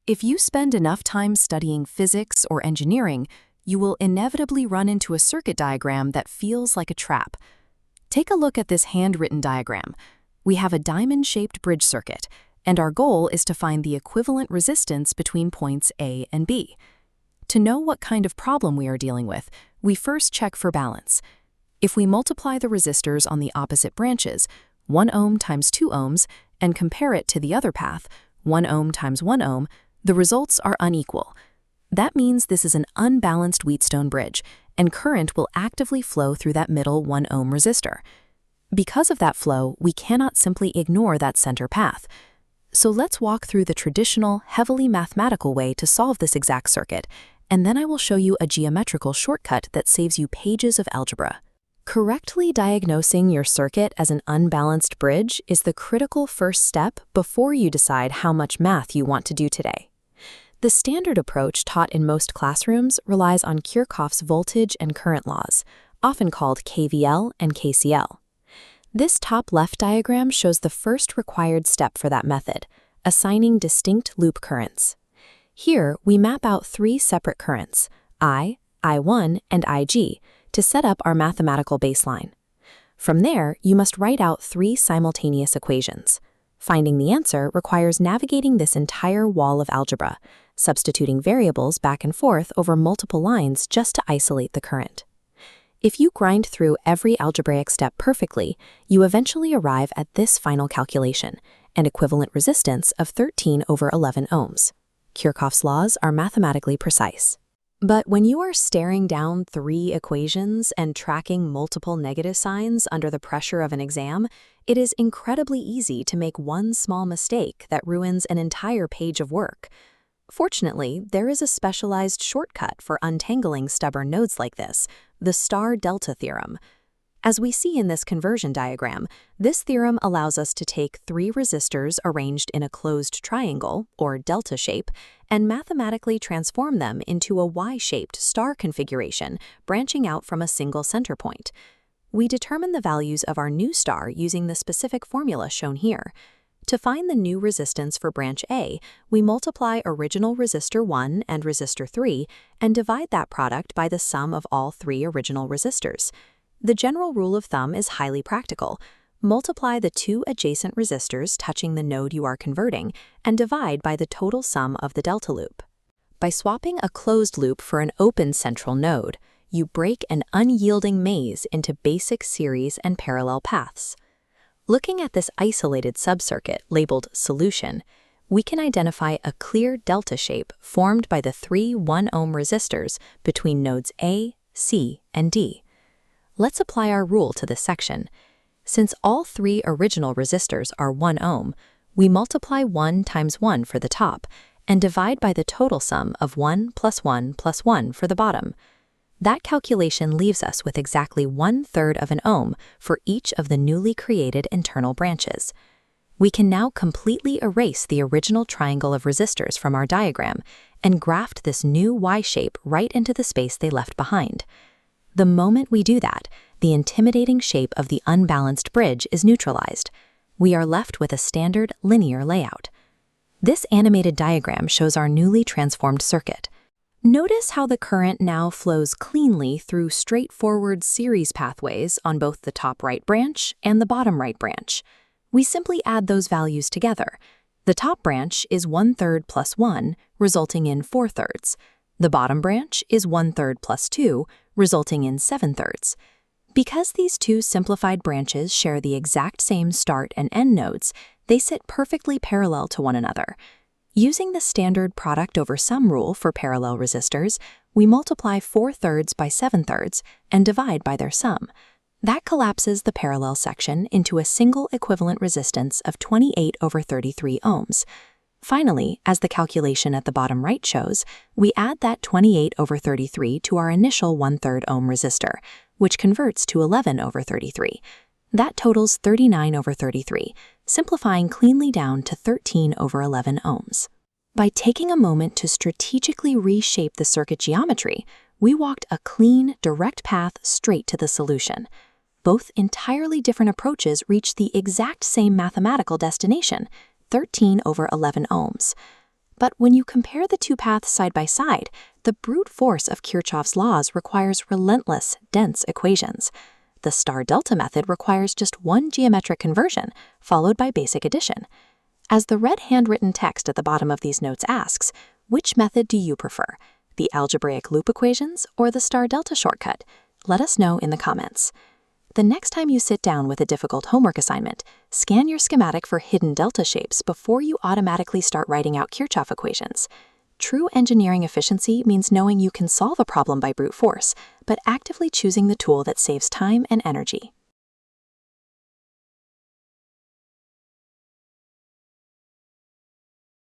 If you spend enough time studying physics or engineering, you will inevitably run into a circuit diagram that feels like a trap. Take a look at this handwritten diagram. We have a diamond-shaped bridge circuit, and our goal is to find the equivalent resistance between points A and B. To know what kind of problem we are dealing with, we first check for balance. If we multiply the resistors on the opposite branches, 1 ohm times 2 ohms, and compare it to the other path, 1 ohm times 1 ohm, the results are unequal. That means this is an unbalanced Wheatstone bridge, and current will actively flow through that middle 1 ohm resistor. Because of that flow, we cannot simply ignore that center path. So let's walk through the traditional, heavily mathematical way to solve this exact circuit, and then I will show you a geometrical shortcut that saves you pages of algebra. Correctly diagnosing your circuit as an unbalanced bridge is the critical first step before you decide how much math you want to do today. The standard approach taught in most classrooms relies on Kirchhoff's voltage and current laws, often called KVL and KCL. This top left diagram shows the first required step for that method, assigning distinct loop currents. Here, we map out 3 separate currents, I, I1, and IG, to set up our mathematical baseline. From there, you must write out 3 simultaneous equations. Finding the answer requires navigating this entire wall of algebra, substituting variables back and forth over multiple lines just to isolate the current. If you grind through every algebraic step perfectly, you eventually arrive at this final calculation, an equivalent resistance of 13 over 11 ohms. Kirchhoff's laws are mathematically precise. But when you are staring down 3 equations and tracking multiple negative signs under the pressure of an exam, it is incredibly easy to make one small mistake that ruins an entire page of work. Fortunately, there is a specialized shortcut for untangling stubborn nodes like this, the star-delta theorem. As we see in this conversion diagram, this theorem allows us to take 3 resistors arranged in a closed triangle, or delta shape, and mathematically transform them into a Y-shaped star configuration branching out from a single center point. We determine the values of our new star using the specific formula shown here. To find the new resistance for branch A, we multiply original resistor 1 and resistor 3 and divide that product by the sum of all 3 original resistors. The general rule of thumb is highly practical. Multiply the 2 adjacent resistors touching the node you are converting and divide by the total sum of the delta loop. By swapping a closed loop for an open central node, you break an unyielding maze into basic series and parallel paths. Looking at this isolated subcircuit labeled solution, we can identify a clear delta shape formed by the 3 1 ohm resistors between nodes A, C, and D. Let's apply our rule to this section. Since all 3 original resistors are 1 ohm, we multiply 1 times 1 for the top and divide by the total sum of 1 plus 1 plus 1 for the bottom. That calculation leaves us with exactly 1/3 of an ohm for each of the newly created internal branches. We can now completely erase the original triangle of resistors from our diagram and graft this new Y shape right into the space they left behind. The moment we do that, the intimidating shape of the unbalanced bridge is neutralized. We are left with a standard linear layout. This animated diagram shows our newly transformed circuit. Notice how the current now flows cleanly through straightforward series pathways on both the top right branch and the bottom right branch. We simply add those values together. The top branch is 1/3 plus 1, resulting in 4/3. The bottom branch is 1/3 plus 2, resulting in 7/3. Because these 2 simplified branches share the exact same start and end nodes, they sit perfectly parallel to one another. Using the standard product over sum rule for parallel resistors, we multiply 4/3 by 7/3 and divide by their sum. That collapses the parallel section into a single equivalent resistance of 28 over 33 ohms. Finally, as the calculation at the bottom right shows, we add that 28 over 33 to our initial 1/3 ohm resistor, which converts to 11 over 33. That totals 39 over 33, simplifying cleanly down to 13 over 11 ohms. By taking a moment to strategically reshape the circuit geometry, we walked a clean, direct path straight to the solution. Both entirely different approaches reach the exact same mathematical destination, 13 over 11 ohms. But when you compare the two paths side by side, the brute force of Kirchhoff's laws requires relentless, dense equations. The star-delta method requires just one geometric conversion, followed by basic addition. As the red handwritten text at the bottom of these notes asks, which method do you prefer, the algebraic loop equations or the star-delta shortcut? Let us know in the comments. The next time you sit down with a difficult homework assignment, scan your schematic for hidden delta shapes before you automatically start writing out Kirchhoff equations. True engineering efficiency means knowing you can solve a problem by brute force, but actively choosing the tool that saves time and energy.